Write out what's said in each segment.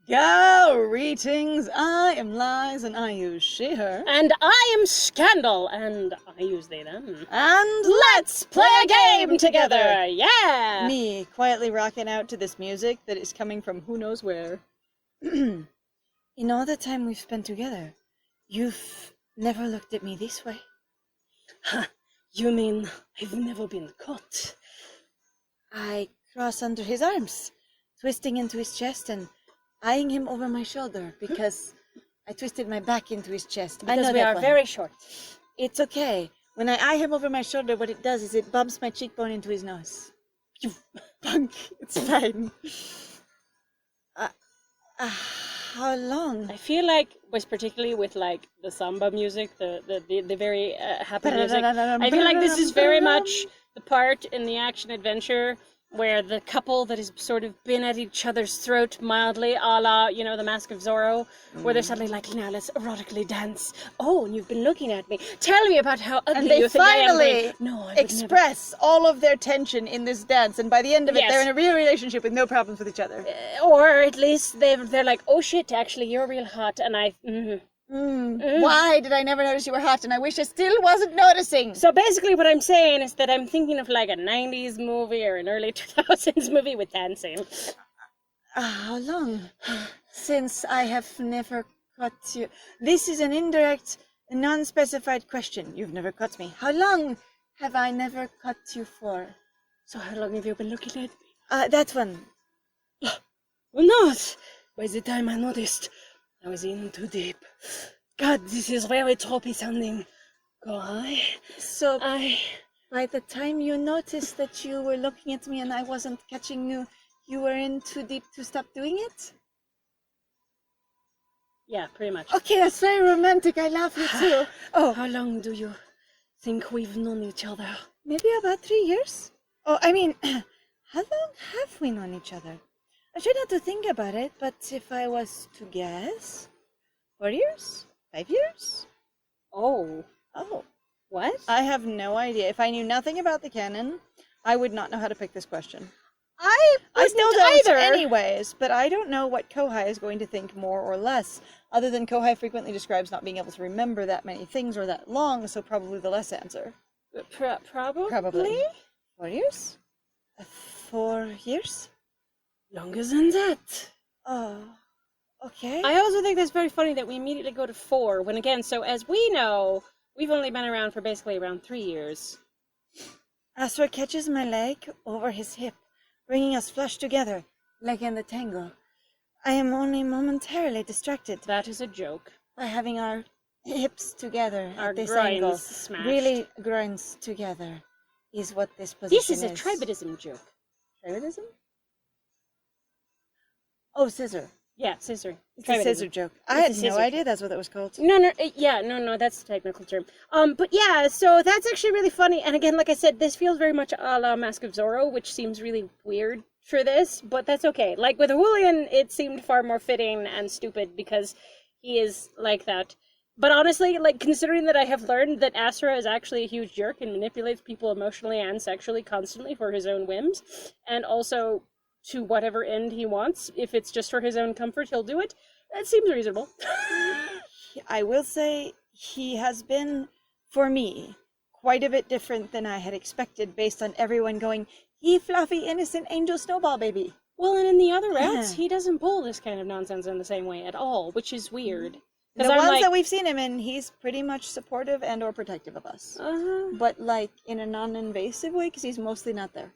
Greetings, I am Lies and I use she, her. And I am Scandal and I use they, them. And Let's play a game together! Yeah! Me quietly rocking out to this music that is coming from who knows where. In all the time we've spent together, you've never looked at me this way. Huh, you mean I've never been caught? I cross under his arms, twisting into his chest and eyeing him over my shoulder because I twisted my back into his chest. Because I know we that are one. very short. It's okay. When I eye him over my shoulder, what it does is it bumps my cheekbone into his nose. You punk. It's fine. How long? I feel like, was particularly with like the samba music, the very happy music, I feel like this is very much the part in the action adventure where the couple that has sort of been at each other's throat mildly, a la, you know, the Mask of Zorro, where they're suddenly like, now let's erotically dance. Oh, and you've been looking at me. Tell me about how ugly And they you think I am. finally No, I express all of their tension in this dance, and by the end of it, Yes. they're in a real relationship with no problems with each other. Or at least they're like, oh shit, actually you're real hot, and I... Why did I never notice you were hot? And I wish I still wasn't noticing. So basically what I'm saying is that I'm thinking of like a 90s movie or an early 2000s movie with dancing. How long since I have never caught you? This is an indirect, non-specified question. You've never caught me. How long have I never caught you for? So how long have you been looking at me? That one. Well, not. By the time I noticed, I was in too deep. God, this is very tropey sounding. Go on. So, by the time you noticed that you were looking at me and I wasn't catching you, you were in too deep to stop doing it? Yeah, pretty much. Okay, that's very romantic. I love you too. Oh, How long do you think we've known each other? maybe about 3 years? Oh, I mean, how long have we known each other? I try not to think about it, but if I was to guess, 4 years? 5 years? Oh. Oh, What? I have no idea. If I knew nothing about the canon, I would not know how to pick this question. I still don't either. anyways, but I don't know what Kohai is going to think more or less, other than Kohai frequently describes not being able to remember that many things or that long, so probably the less answer. Probably? Probably. 4 years? 4 years? Longer than that. Oh, okay. I also think that's very funny that we immediately go to 4, when again, so as we know, we've only been around for basically around 3 years. Asra catches my leg over his hip, bringing us flush together, like in the tango. I am only momentarily distracted That is a joke. by having our hips together Our at this groins angle. smashed. Really, groins together is what this position This is a tribadism joke. Tribadism? Oh, scissor. Yeah, scissor. It's a scissor joke. I It's had a no scissor idea that's what that was called. No, that's the technical term. But yeah, so that's actually really funny. And again, like I said, this feels very much a la Mask of Zorro, which seems really weird for this, but that's okay. Like with Julian, it seemed far more fitting and stupid because he is like that. But honestly, like considering that I have learned that Asra is actually a huge jerk and manipulates people emotionally and sexually constantly for his own whims, and also to whatever end he wants, if it's just for his own comfort, he'll do it. That seems reasonable. I will say he has been, for me, quite a bit different than I had expected based on everyone going, "Ye fluffy, innocent angel snowball baby." Well, and in the other routes, he doesn't pull this kind of nonsense in the same way at all, which is weird. The ones that we've seen him in, he's pretty much supportive and or protective of us. But like in a non-invasive way, because he's mostly not there.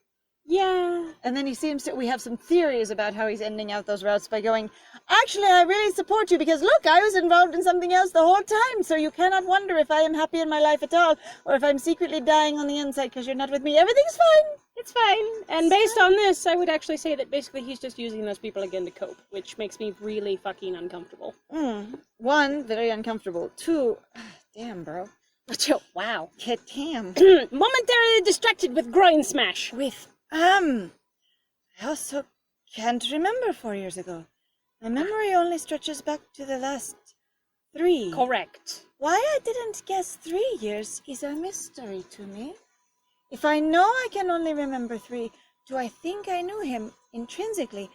Yeah. And then he seems to, we have some theories about how he's ending out those routes by going, "Actually, I really support you because look, I was involved in something else the whole time, so you cannot wonder if I am happy in my life at all, or if I'm secretly dying on the inside because you're not with me. Everything's fine. It's fine. And based on this, I would actually say that basically he's just using those people again to cope, which makes me really fucking uncomfortable. 1, very uncomfortable. 2, damn, bro. Wow. Damn. Momentarily distracted with groin smash. I also can't remember 4 years ago. My memory only stretches back to the last 3. Correct. Why I didn't guess 3 years is a mystery to me. If I know I can only remember 3, do I think I knew him intrinsically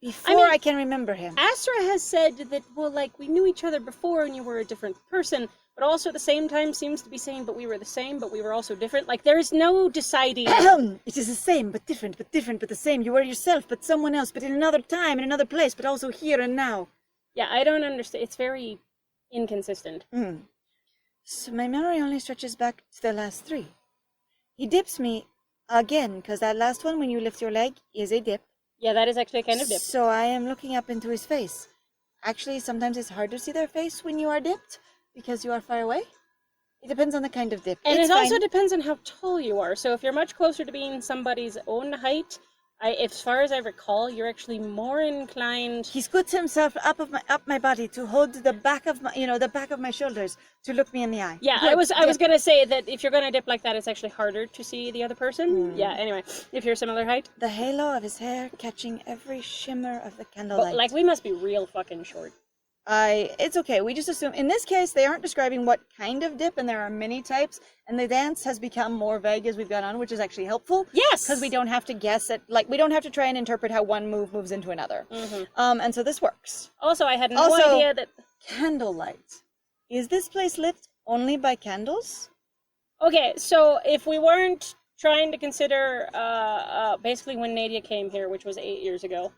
Before I can remember him. Asra has said that, well, like, we knew each other before and you were a different person, but also at the same time seems to be saying, but we were the same, but we were also different. Like, there's no deciding. It is the same, but different, but the same. You were yourself, but someone else, but in another time, in another place, but also here and now. Yeah, I don't understand. It's very inconsistent. So my memory only stretches back to the last 3. He dips me again, because that last one, when you lift your leg, is a dip. Yeah, that is actually a kind of dip. So I am looking up into his face. Actually, sometimes it's hard to see their face when you are dipped, because you are far away. It depends on the kind of dip. And it also depends on how tall you are. So if you're much closer to being somebody's own height, as far as I recall, you're actually more inclined. He scoots himself up my body to hold the back of my shoulders to look me in the eye. Yeah, I was gonna say that if you're gonna dip like that, it's actually harder to see the other person. Yeah. Anyway, if you're similar height. The halo of his hair catching every shimmer of the candlelight. But, like, we must be real fucking short. It's okay. We just assume, in this case, they aren't describing what kind of dip, and there are many types, and the dance has become more vague as we've gone on, which is actually helpful. Yes! Because we don't have to guess it, like, we don't have to try and interpret how one move moves into another. And so this works. Also, I had no idea that... Candlelight. Is this place lit only by candles? Okay, so if we weren't trying to consider, basically when Nadia came here, which was 8 years ago,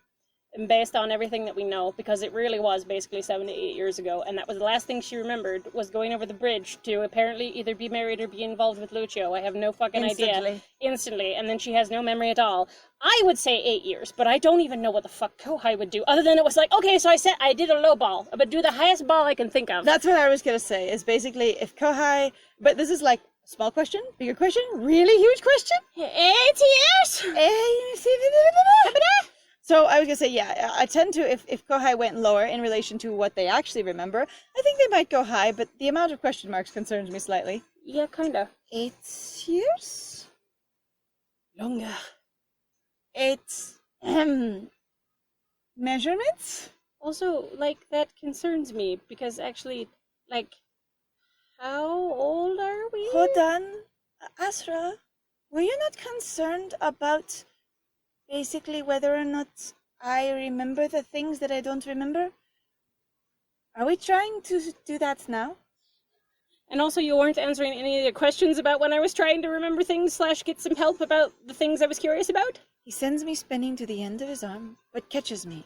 and based on everything that we know, because it really was basically 7 to 8 years ago, and that was the last thing she remembered, was going over the bridge to apparently either be married or be involved with Lucio. I have no fucking idea. Instantly. And then she has no memory at all. I would say 8 years, but I don't even know what the fuck Kohai would do, other than it was like, okay, so I did a low ball, but do the highest ball I can think of. That's what I was gonna say, is basically, if Kohai, but this is like, small question, bigger question, really huge question? 8 years? So I was going to say, yeah, I tend to, if Kohai went lower in relation to what they actually remember, I think they might go high, but the amount of question marks concerns me slightly. Yeah, kinda. 8 years? Longer. 8, measurements? Also, like, that concerns me, because actually, like, how old are we? Hold on. Asra, were you not concerned about basically whether or not I remember the things that I don't remember? Are we trying to do that now? And also, you weren't answering any of the questions about when I was trying to remember things / get some help about the things I was curious about? He sends me spinning to the end of his arm, but catches me,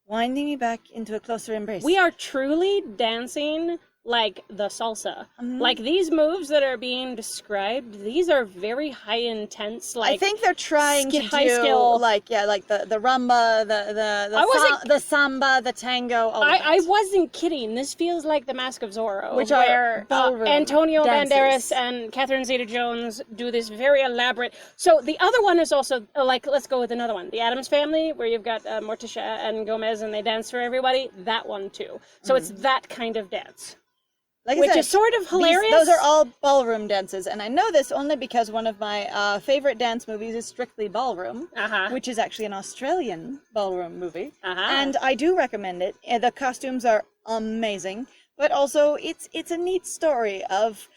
winding me back into a closer embrace. We are truly dancing like the salsa. Like, these moves that are being described, these are very high intense, like, I think they're trying to high do skill. like the rumba, the samba, the tango. I wasn't kidding. This feels like the Mask of Zorro, which where are ballroom Antonio dances. Banderas and Catherine Zeta-Jones do this very elaborate. So the other one is also like, let's go with another one, the Addams Family, where you've got Morticia and Gomez and they dance for everybody. That one too. So it's that kind of dance. Like Which I said, is sort of hilarious. Those are all ballroom dances, and I know this only because one of my favorite dance movies is Strictly Ballroom, which is actually an Australian ballroom movie, and I do recommend it. The costumes are amazing, but also it's a neat story of.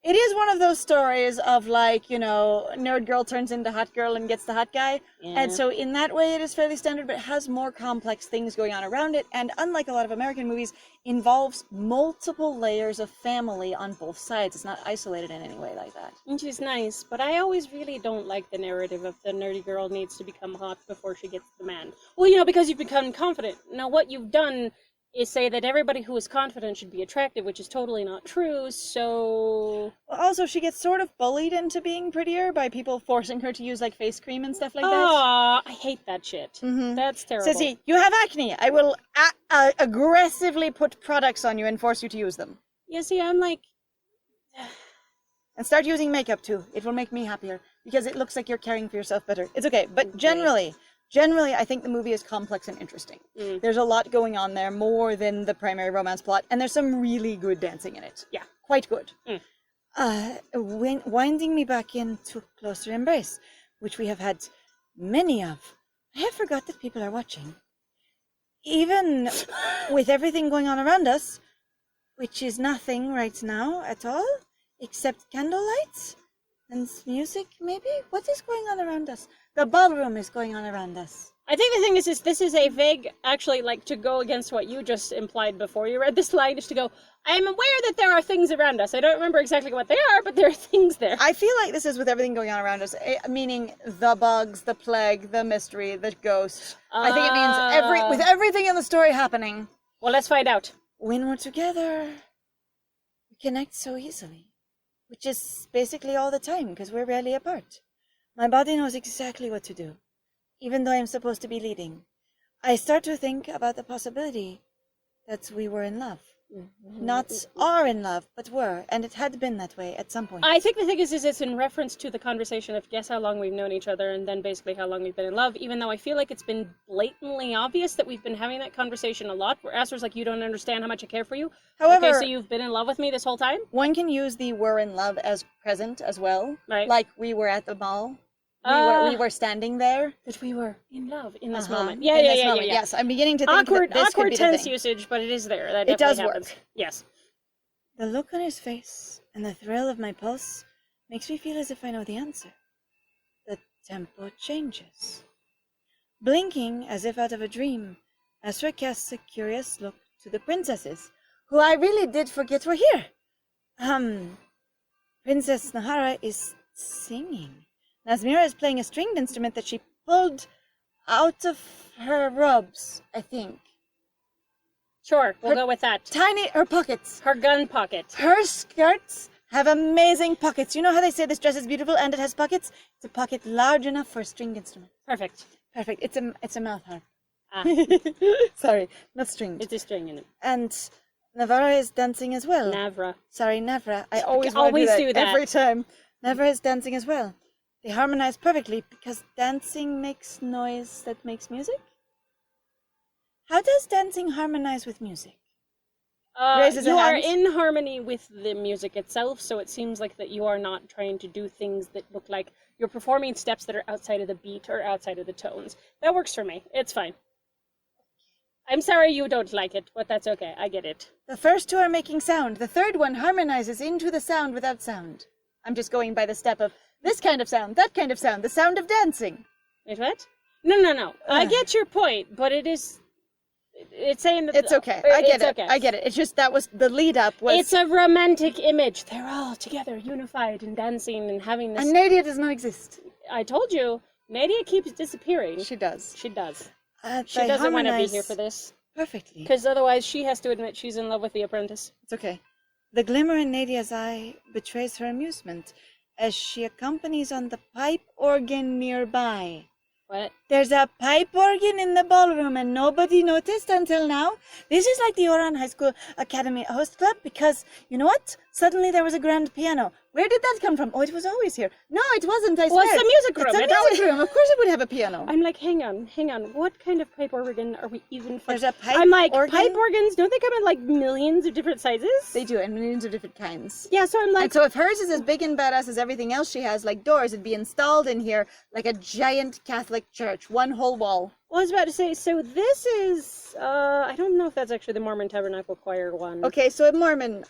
It is one of those stories of, like, you know, nerd girl turns into hot girl and gets the hot guy. Yeah. And so in that way it is fairly standard, but it has more complex things going on around it. And unlike a lot of American movies, involves multiple layers of family on both sides. It's not isolated in any way like that. Which is nice, but I always really don't like the narrative of the nerdy girl needs to become hot before she gets the man. Well, you know, because you've become confident. Now, what you've done is say that everybody who is confident should be attractive, which is totally not true, so... Well, also, she gets sort of bullied into being prettier by people forcing her to use, like, face cream and stuff like that. Aw, I hate that shit. That's terrible. Says he, you have acne. I will aggressively put products on you and force you to use them. Yeah, see, I'm like... And start using makeup, too. It will make me happier, because it looks like you're caring for yourself better. It's okay, but generally, I think the movie is complex and interesting. There's a lot going on there, more than the primary romance plot, and there's some really good dancing in it. Yeah. Quite good. Winding me back into a closer embrace, which we have had many of. I have forgot that people are watching. Even with everything going on around us, which is nothing right now at all, except candlelights and music, maybe? What is going on around us? The ballroom is going on around us. I think the thing is this is a vague, actually, like, to go against what you just implied before you read this line, is to go, I am aware that there are things around us. I don't remember exactly what they are, but there are things there. I feel like this is with everything going on around us, meaning the bugs, the plague, the mystery, the ghost. I think it means with everything in the story happening. Well, let's find out. When we're together, we connect so easily, which is basically all the time, because we're rarely apart. My body knows exactly what to do, even though I'm supposed to be leading. I start to think about the possibility that we were in love. Not are in love, but were, and it had been that way at some point. I think the thing is it's in reference to the conversation of guess how long we've known each other, and then basically how long we've been in love, even though I feel like it's been blatantly obvious that we've been having that conversation a lot, where Asra's like, you don't understand how much I care for you. However, okay, so you've been in love with me this whole time? One can use the were in love as present as well. Right. Like we were at the mall. We were standing there. That we were in love in this Uh-huh. moment. In Yeah. this moment, yes. I'm beginning to think Awkward, that this awkward could be tense the thing. usage, but it is there. That It does definitely happens. work. Yes. The look on his face and the thrill of my pulse makes me feel as if I know the answer. The tempo changes. Blinking as if out of a dream, Asra casts a curious look to the princesses, who I really did forget were here. Princess Nahara is singing. Nazmira is playing a stringed instrument that she pulled out of her robes, I think. Sure, we'll go with that. Her pockets. Her gun pocket. Her skirts have amazing pockets. You know how they say this dress is beautiful and it has pockets? It's a pocket large enough for a stringed instrument. Perfect. Perfect. It's a mouth harp. Ah, Sorry, not stringed. it's a string in it. And Navara is dancing as well. Navra. Sorry, Navra. I always want to do that every time. Navra is dancing as well. They harmonize perfectly because dancing makes noise that makes music. How does dancing harmonize with music? Raises a You are hand. in harmony with the music itself, so it seems like that you are not trying to do things that look like you're performing steps that are outside of the beat or outside of the tones. That works for me. It's fine. I'm sorry you don't like it, but that's okay. I get it. The first two are making sound. The third one harmonizes into the sound without sound. I'm just going by the step of this kind of sound, that kind of sound, the sound of dancing. Wait, what? No. I get your point, but it's saying that... It's okay. I get it. Okay. I get it. It's just that was the lead up. It's a romantic image. They're all together, unified and dancing and having this... And Nadia does not exist. I told you, Nadia keeps disappearing. She does. She does. They She doesn't want to be harmonize here for this. perfectly. Because otherwise she has to admit she's in love with the apprentice. It's okay. The glimmer in Nadia's eye betrays her amusement as she accompanies on the pipe organ nearby. What? There's a pipe organ in the ballroom and nobody noticed until now. This is like the Oran High School Academy Host Club because, you know what? Suddenly there was a grand piano. Where did that come from? Oh, it was always here. No, it wasn't, I swear. Well, it's a music room. It's a music room. Of course it would have a piano. I'm like, hang on. What kind of pipe organ are we even... There's a pipe I'm like, organ? pipe organs, don't they come in like millions of different sizes? They do, and millions of different kinds. Yeah, so I'm like... And so if hers is as big and badass as everything else she has, like doors, it'd be installed in here like a giant Catholic church, one whole wall. Well, I was about to say, so this is, I don't know if that's actually the Mormon Tabernacle Choir one. Okay, so a Mormon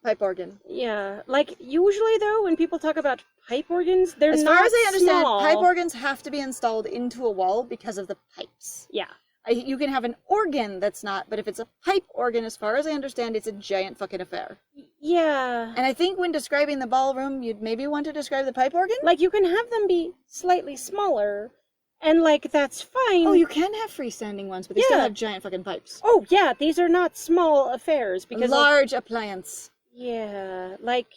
pipe organ. Yeah, like, usually though, when people talk about pipe organs, they're As not far as I understand, small. pipe organs have to be installed into a wall because of the pipes. Yeah. You can have an organ that's not, but if it's a pipe organ, as far as I understand, it's a giant fucking affair. Yeah. And I think when describing the ballroom, you'd maybe want to describe the pipe organ? Like, you can have them be slightly smaller, and, like, that's fine. Oh, you can have freestanding ones, but they still Yeah. have giant fucking pipes. Oh, yeah, these are not small affairs, A because... large appliance. Yeah, like,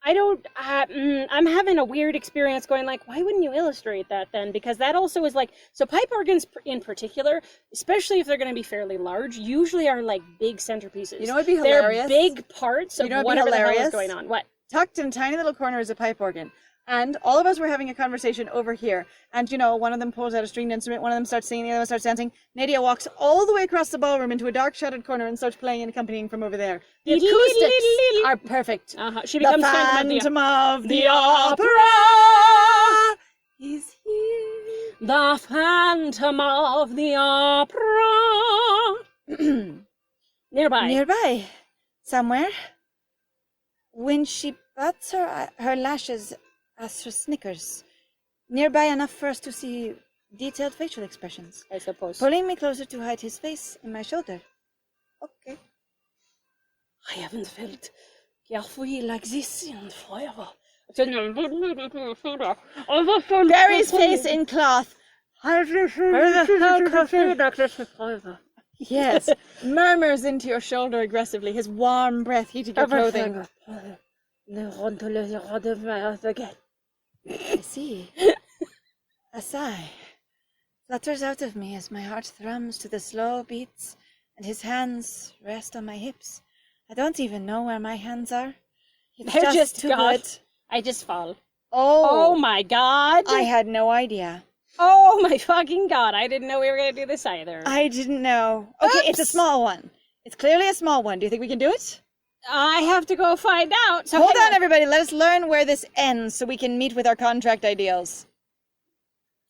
I don't, I'm having a weird experience going like, why wouldn't you illustrate that then? Because that also is like, so pipe organs in particular, especially if they're going to be fairly large, usually are like big centerpieces. You know what'd be hilarious? They're big parts of You know what'd be whatever the hell is hilarious? going on. What? Tucked in a tiny little corner is a pipe organ. And all of us were having a conversation over here. And, you know, one of them pulls out a stringed instrument, one of them starts singing, the other one starts dancing. Nadia walks all the way across the ballroom into a dark shadowed corner and starts playing and accompanying from over there. The acoustics are perfect. She The becomes Phantom of the Opera is here. the Phantom of the Opera. Nearby. Nearby, somewhere. When she bats her lashes, Asra snickers. Nearby enough for us to see detailed facial expressions, I suppose. pulling me closer to hide his face in my shoulder. Okay. I haven't felt carefree like this in forever. Barry's face in cloth. Yes. Murmurs into your shoulder aggressively, his warm breath heating your clothing. I see. A sigh flutters out of me as my heart thrums to the slow beats and his hands rest on my hips. I don't even know where my hands are. It's They're just too God. good. I just fall. Oh my god. I had no idea. Oh my fucking god. I didn't know we were going to do this either. I didn't know. Okay, it's a Oops. small one. It's clearly a small one. Do you think we can do it? I have to go find out. So Hold hang on, everybody. Let us learn where this ends so we can meet with our contract ideals.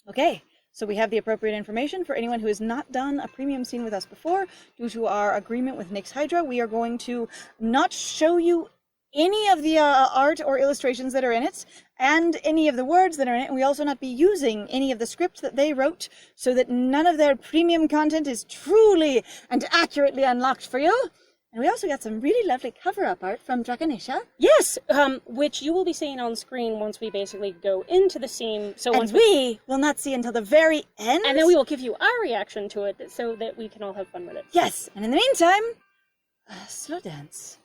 Okay, so we have the appropriate information for anyone who has not done a premium scene with us before. Due to our agreement with Nix Hydra, we are going to not show you any of the art or illustrations that are in it, and any of the words that are in it, and we also not be using any of the script that they wrote, so that none of their premium content is truly and accurately unlocked for you. And we also got some really lovely cover-up art from Draconisha. Yes, which you will be seeing on screen once we basically go into the scene. So once And we will not see until the very end. and then we will give you our reaction to it so that we can all have fun with it. Yes, and in the meantime, slow dance.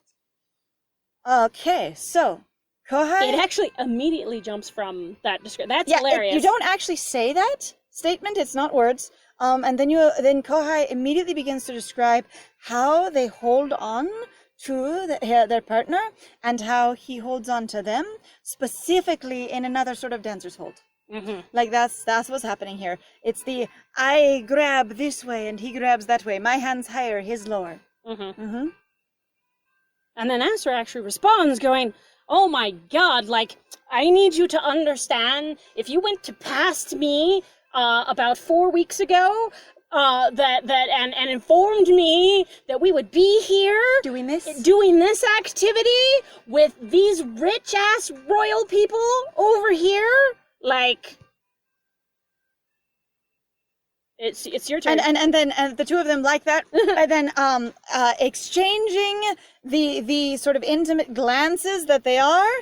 Okay, so, Kohai... It actually immediately jumps from that description. That's hilarious. You don't actually say that statement, it's not words. And then Kohai immediately begins to describe how they hold on to their partner and how he holds on to them, specifically in another sort of dancer's hold. Mm-hmm. Like that's what's happening here. It's the I grab this way and he grabs that way. My hand's higher, his lower. Mm-hmm. Mm-hmm. And then Asra actually responds going, oh my god, like, I need you to understand, if you went to past me about 4 weeks ago, and informed me that we would be here Doing this activity with these rich-ass royal people over here, like... It's your turn. And then the two of them like that, and then exchanging the sort of intimate glances that they are.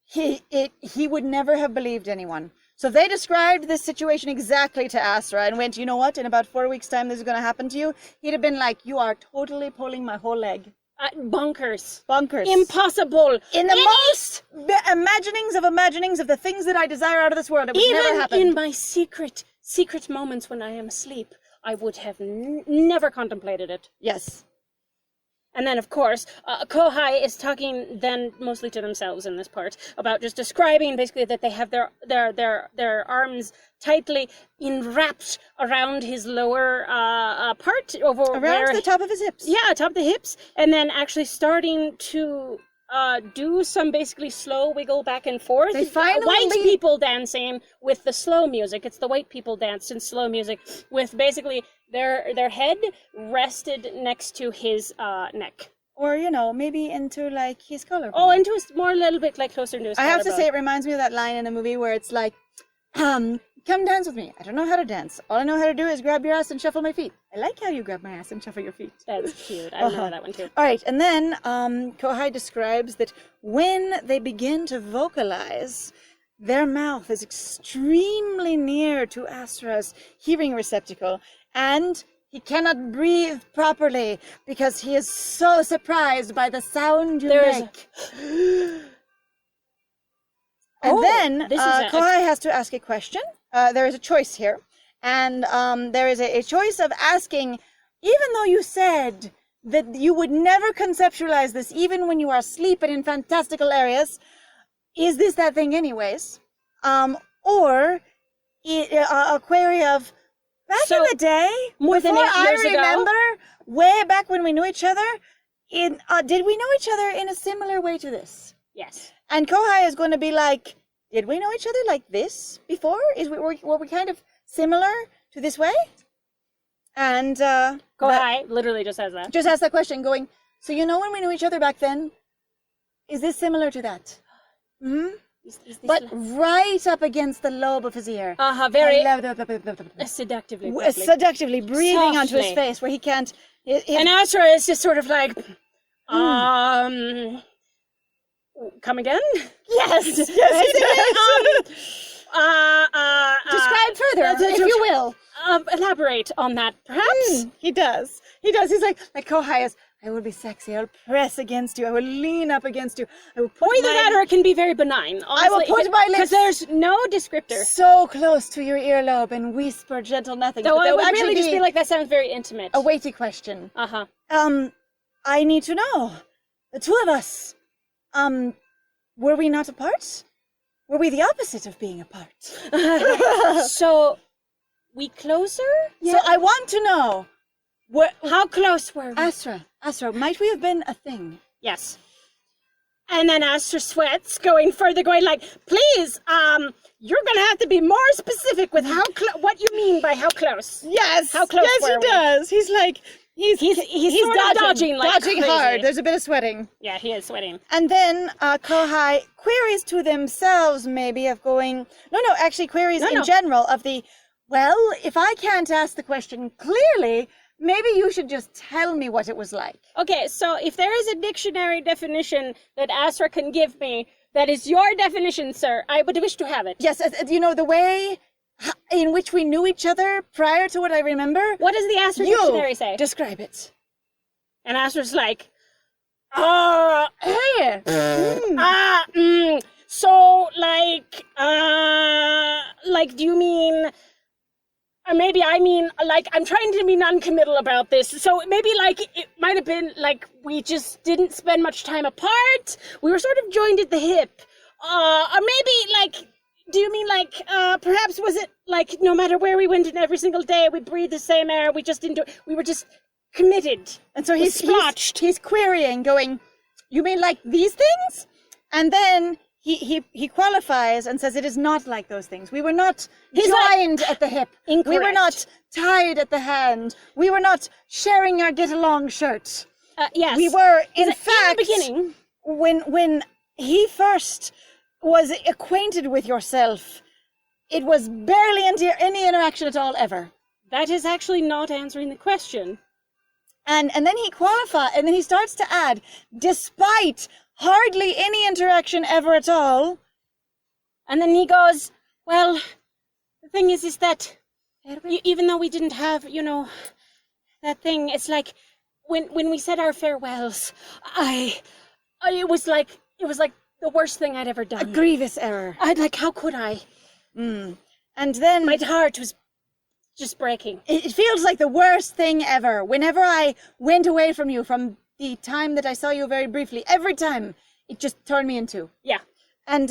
He would never have believed anyone. So if they described this situation exactly to Asra and went, you know what, in about 4 weeks' time this is going to happen to you, he'd have been like, you are totally pulling my whole leg. Bonkers. Bonkers. Impossible. In the most imaginings of the things that I desire out of this world, it would never happen. Even in my secret moments when I am asleep, I would have never contemplated it. Yes. And then, of course, Kohai is talking then mostly to themselves in this part about just describing basically that they have their arms tightly enwrapped around his lower part Around the top of his hips. Yeah, top of the hips, and then actually starting to do some basically slow wiggle back and forth. They finally white people dancing with the slow music. It's the white people dance in slow music with basically their head rested next to his neck. Or, maybe into, like, his collarbone. Oh, into his more a little bit like closer to his I have to collarbone. say, it reminds me of that line in the movie where it's like, come dance with me. I don't know how to dance. All I know how to do is grab your ass and shuffle my feet. I like how you grab my ass and shuffle your feet. That's cute. I remember that one too. All right, and then Kohai describes that when they begin to vocalize, their mouth is extremely near to Asra's hearing receptacle, and he cannot breathe properly because he is so surprised by the sound you make. And then Kohai has to ask a question. There is a choice here. And there is a choice of asking, even though you said that you would never conceptualize this, even when you are asleep and in fantastical areas, is this that thing anyways? Or a query of, back in the day, more than 8 years ago, remember, way back when we knew each other, did we know each other in a similar way to this? Yes. And Kohai is going to be like, did we know each other like this before? Were we kind of similar to this way? And Kohai literally just has that. Just asked that question going, so when we knew each other back then, is this similar to that? Mm-hmm. but right up against the lobe of his ear. Very And seductively breathing onto his Softly. face where he can't. And Asra is just sort of like, come again? Yes, describe further, if you will. Elaborate on that, perhaps? He does. He's like Kohai is. I will be sexy. I'll press against you. I will lean up against you. I will put Or either that, or it can be very benign. Honestly, I will put my lips because there's no descriptor. so close to your earlobe and whisper gentle nothings. So but I that would actually really just be like, that sounds very intimate. a weighty question. Uh-huh. I need to know. The two of us. Were we not apart? Were we the opposite of being apart? So, we closer? So I want to know. How close were we? Asra, might we have been a thing? Yes. And then Astra sweats, going further, going like, please, you're gonna have to be more specific with what you mean by how close. Yes. How close yes, were he we? does. He's like, he's sort of dodging like dodging crazy. hard. There's a bit of sweating. Yeah, he is sweating. And then Kohai queries to themselves, maybe, of going, actually queries in general of the, well, if I can't ask the question clearly, maybe you should just tell me what it was like. Okay, so if there is a dictionary definition that Asra can give me, that is your definition, sir, I would wish to have it. Yes, the way in which we knew each other prior to what I remember. What does the Asra dictionary say? Describe it. And Asra's like, Hey! so, do you mean, or maybe I mean, I'm trying to be non-committal about this, so maybe, it might have been, we just didn't spend much time apart, we were sort of joined at the hip, or maybe, do you mean, perhaps was it, no matter where we went and every single day we breathed the same air, we just didn't we were just committed. And so he's querying, going, you mean like these things? And then he qualifies and says it is not like those things. We were not joined at the hip. Incorrect. We were not tied at the hand. We were not sharing our get-along shirt. Yes. We were, in the fact, beginning. When he first was acquainted with yourself, it was barely any interaction at all ever. That is actually not answering the question. And then he starts to add, despite hardly any interaction ever at all. And then he goes, well, the thing is that even though we didn't have, that thing, it's like when we said our farewells, it was like the worst thing I'd ever done. A grievous error. How could I? And then my heart was just breaking. It feels like the worst thing ever. Whenever I went away from you, from the time that I saw you very briefly, every time, it just turned me in two. Yeah. And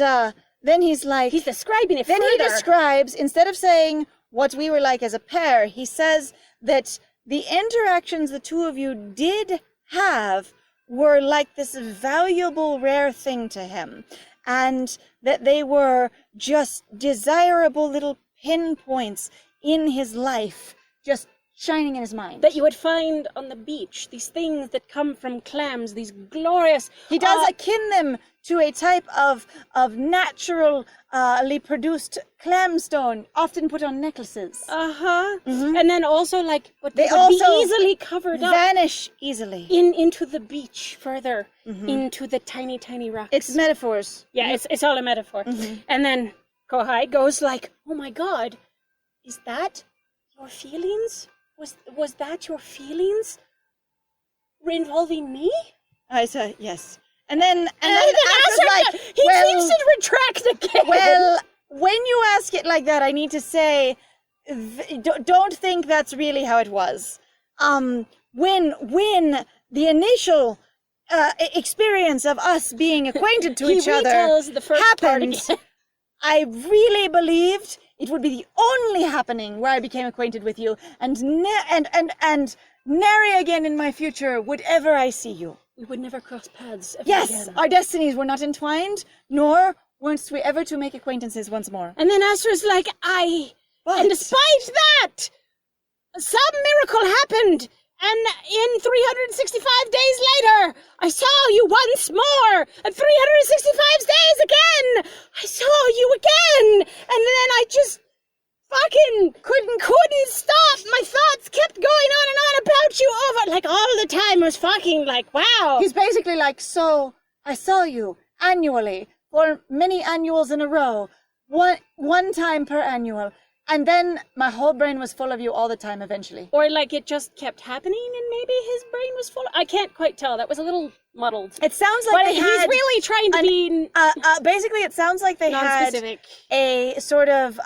then he's like... He's describing it Then further. he describes, instead of saying what we were like as a pair, he says that the interactions the two of you did have were like this valuable, rare thing to him. And that they were just desirable little pinpoints in his life, just shining in his mind. That you would find on the beach, these things that come from clams, these glorious... He does akin them to a type of naturally produced clamstone, often put on necklaces. Uh-huh. Mm-hmm. And then also, but they would also be easily covered up. Vanish easily. Into the beach further, into the tiny, tiny rocks. It's metaphors. Yeah, it's all a metaphor. Mm-hmm. And then Kohai goes like, oh my god, is that your feelings? Was that your feelings involving me? I said yes. And then Asra, he seems to retract again. Well, when you ask it like that, I need to say, don't think that's really how it was. When the initial experience of us being acquainted to each other retells the first part happened, again. I really believed it would be the only happening where I became acquainted with you, and nary again in my future would ever I see you. We would never cross paths ever Yes, again. our destinies were not entwined, nor weren't we ever to make acquaintances once more. And then Asra's like, and despite that, some miracle happened, And in 365 days later, I saw you once more. And 365 days again, I saw you again. And then I just fucking couldn't stop. My thoughts kept going on and on about you over, like, all the time. I was fucking like, wow. He's basically like, so I saw you annually for many annuals in a row, one time per annual. And then my whole brain was full of you all the time eventually. Or like it just kept happening and maybe his brain was full. I can't quite tell. That was a little muddled. It sounds like but they had... he's really trying to be basically, it sounds like they had a sort of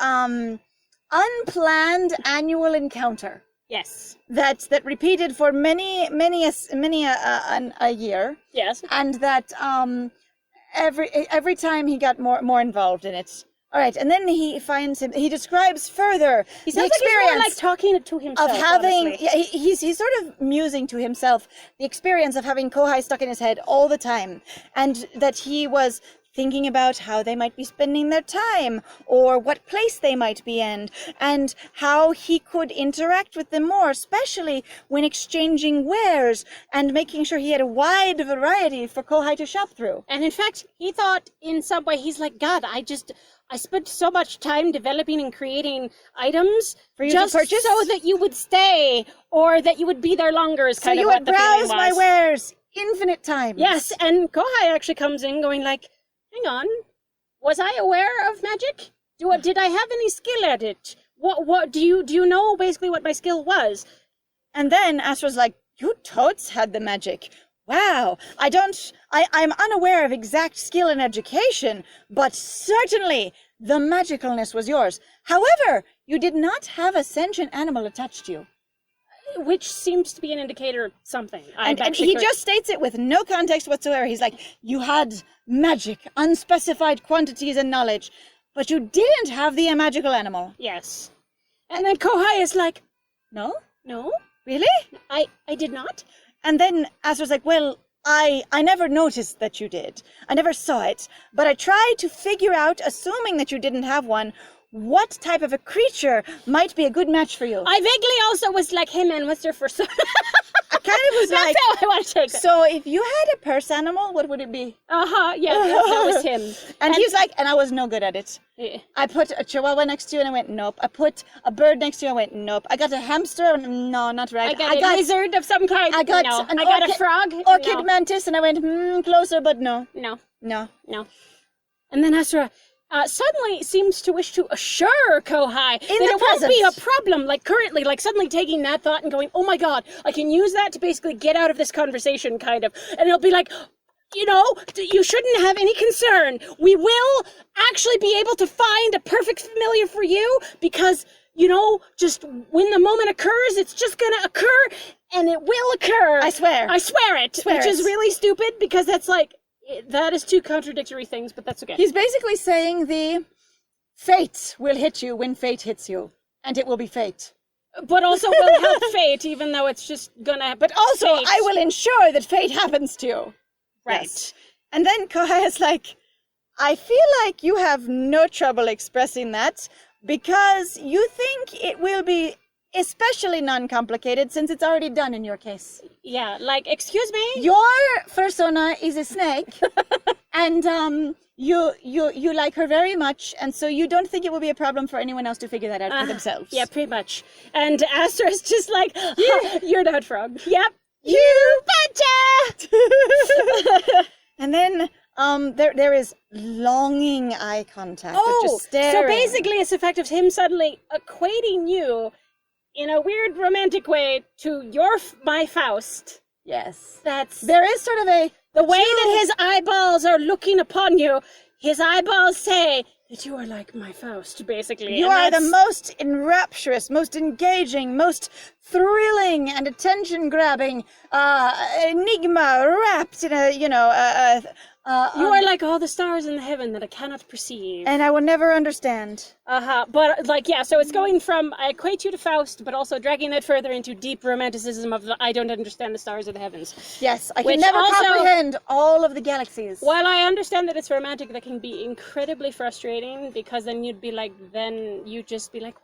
unplanned annual encounter. Yes. That repeated for many a year. Yes. And that every time he got more involved in it. All right, and then he describes further the experience like he's more like talking to himself of having, honestly. yeah, he's sort of musing to himself the experience of having Kohai stuck in his head all the time, and that he was thinking about how they might be spending their time, or what place they might be in, and how he could interact with them more, especially when exchanging wares, and making sure he had a wide variety for Kohai to shop through. And in fact, he thought in some way, he's like, God, I spent so much time developing and creating items for you just to purchase, so that you would stay, or that you would be there longer is kind of what the feeling was. So you would browse my wares infinite times. Yes, and Kohai actually comes in going like, hang on, was I aware of magic? Did I have any skill at it? What do you know basically what my skill was? And then Astra's like, you totes had the magic. Wow, I'm unaware of exact skill and education, but certainly the magicalness was yours. However, you did not have a sentient animal attached to you. Which seems to be an indicator of something. And he just states it with no context whatsoever. He's like, you had magic, unspecified quantities and knowledge, but you didn't have the magical animal. Yes. And then Kohai is like, No? Really? I did not. And then Asra's like, well, I never noticed that you did. I never saw it, but I tried to figure out, assuming that you didn't have one, what type of a creature might be a good match for you. I vaguely also was like, hey man, what's your first I kind of was That's like, how I want to take it. So if you had a purse animal, what would it be? Yeah, that was him. And he's like, and I was no good at it. Yeah. I put a chihuahua next to you and I went, nope. I put a bird next to you and I went, nope. I got a hamster and no, not right. I got a lizard of some kind. I got no. an I got a frog. Orchid no. mantis and I went, closer, but no. No. No. And then Asra suddenly seems to wish to assure Kohai that it present. won't be a problem, like currently, like suddenly taking that thought and going, oh my god, I can use that to basically get out of this conversation, kind of. And it'll be like, you shouldn't have any concern. We will actually be able to find a perfect familiar for you because, just when the moment occurs, it's just gonna occur and it will occur. I swear. I swear it. Which is really stupid because that's like, that is two contradictory things, but that's okay. He's basically saying the fate will hit you when fate hits you, and it will be fate. But also will help fate, even though it's just gonna... But also, fate. I will ensure that fate happens to you. Right. Yes. And then Kohai is like, I feel like you have no trouble expressing that, because you think it will be especially non-complicated since it's already done in your case. Yeah, like, excuse me? Your persona is a snake, and you like her very much, and so you don't think it will be a problem for anyone else to figure that out for themselves. Yeah, pretty much. And Astra's just like, you're that frog. Yep. You betcha! And then there is longing eye contact. Just staring. So basically it's the fact of him suddenly equating you in a weird romantic way to my Faust. Yes. There is sort of the way that his eyeballs are looking upon you, his eyeballs say that you are like my Faust, basically. You are the most enrapturous, most engaging, most thrilling and attention-grabbing enigma wrapped in you are like all the stars in the heaven that I cannot perceive. And I will never understand. But, so it's going from, I equate you to Faust, but also dragging that further into deep romanticism of I don't understand the stars or the heavens. Yes, I can never comprehend all of the galaxies. While I understand that it's romantic, that can be incredibly frustrating, because then you'd be like, well,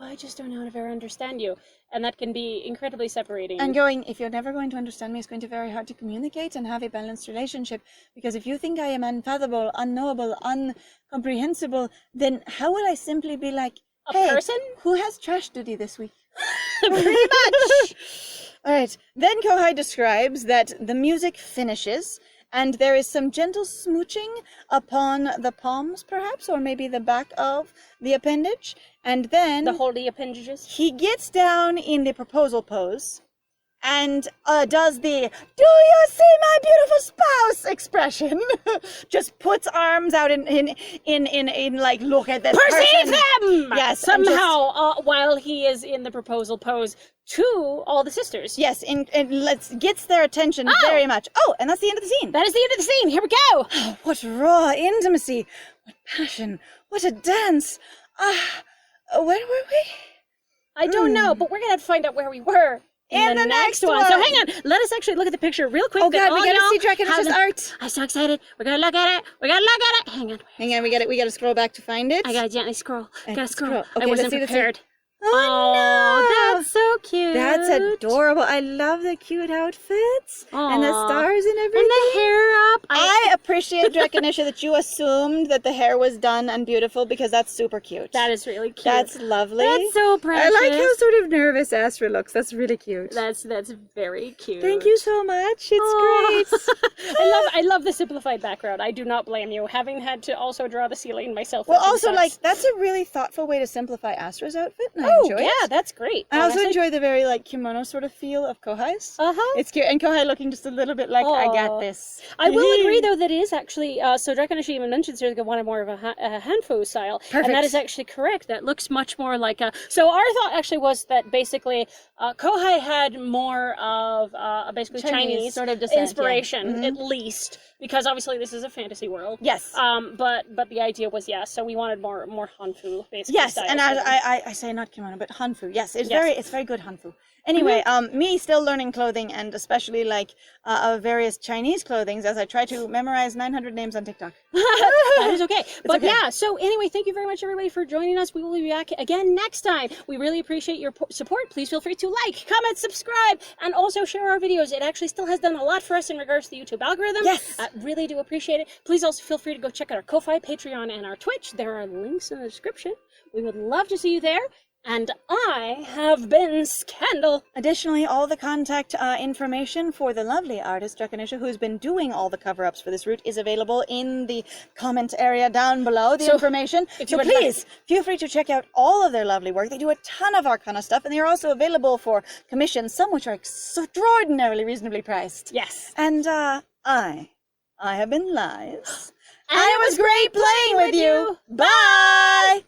I just don't know if I understand you. and that can be incredibly separating. And going, if you're never going to understand me, it's going to be very hard to communicate and have a balanced relationship. Because if you think I am unfathomable, unknowable, incomprehensible, then how will I simply be like, a person? Who has trash duty this week? Pretty much. All right. Then Kohai describes that the music finishes, and there is some gentle smooching upon the palms, perhaps, or maybe the back of the appendage. And then The holy appendages. he gets down in the proposal pose and does the "Do you see my beautiful spouse?" expression. Just puts arms out in like, look at this Perceive person. them! Yes, and Somehow, while he is in the proposal pose to all the sisters. Yes, and gets their attention very much. Oh, and that's the end of the scene. That is the end of the scene. Here we go. Oh, what raw intimacy. What passion. What a dance. Where were we? I don't know, but we're going to have to find out where we were in the next one. So hang on. Let us actually look at the picture real quick. Oh, God, we got to see Draconisha's art. I'm so excited. We're going to look at it. We're going to look at it. Hang on. We got to scroll back to find it. I got to gently scroll. Gotta scroll. Okay, I wasn't let's see. prepared. Oh, no. That's so cute. That's adorable. I love the cute outfits and the stars and everything. And the hair up. I appreciate, Draconisha, that you assumed that the hair was done and beautiful, because that's super cute. That is really cute. That's lovely. That's so precious. I like how sort of nervous Asra looks. That's really cute. That's very cute. Thank you so much. It's great. I love the simplified background. I do not blame you, having had to also draw the ceiling myself. Well, also, like, that's a really thoughtful way to simplify Asra's outfit. And I enjoy it. That's great. I also enjoy the very, like, kimono sort of feel of Kohai's. It's cute. And Kohai looking just a little bit like, I got this. I will agree, though, that it is actually, so Draconisha even mentions here that wanted more of a Hanfu style. Perfect. And that is actually correct. That looks much more like a... So our thought actually was that basically Kohai had more of basically Chinese sort of descent, inspiration, at least. Because obviously this is a fantasy world. Yes. But the idea was, so we wanted more Hanfu, basically. Yes, style. and I say not kimono, but hanfu. Yes, it's very good hanfu. Anyway, me still learning clothing, and especially like various Chinese clothings, as I try to memorize 900 names on TikTok. That is okay. But okay. yeah, so anyway, thank you very much, everybody, for joining us. We will be back again next time. We really appreciate your support. Please feel free to like, comment, subscribe, and also share our videos. It actually still has done a lot for us in regards to the YouTube algorithm. Yes. Really do appreciate it. Please also feel free to go check out our Ko-Fi, Patreon, and our Twitch. There are links in the description. We would love to see you there. And I have been Scandal. Additionally, all the contact information for the lovely artist Draconisha, who's been doing all the cover-ups for this route, is available in the comment area down below, the information. So please, feel free to check out all of their lovely work. They do a ton of Arcana stuff, and they are also available for commissions, some which are extraordinarily reasonably priced. Yes. And I have been Lies. And it was great playing with you. Bye!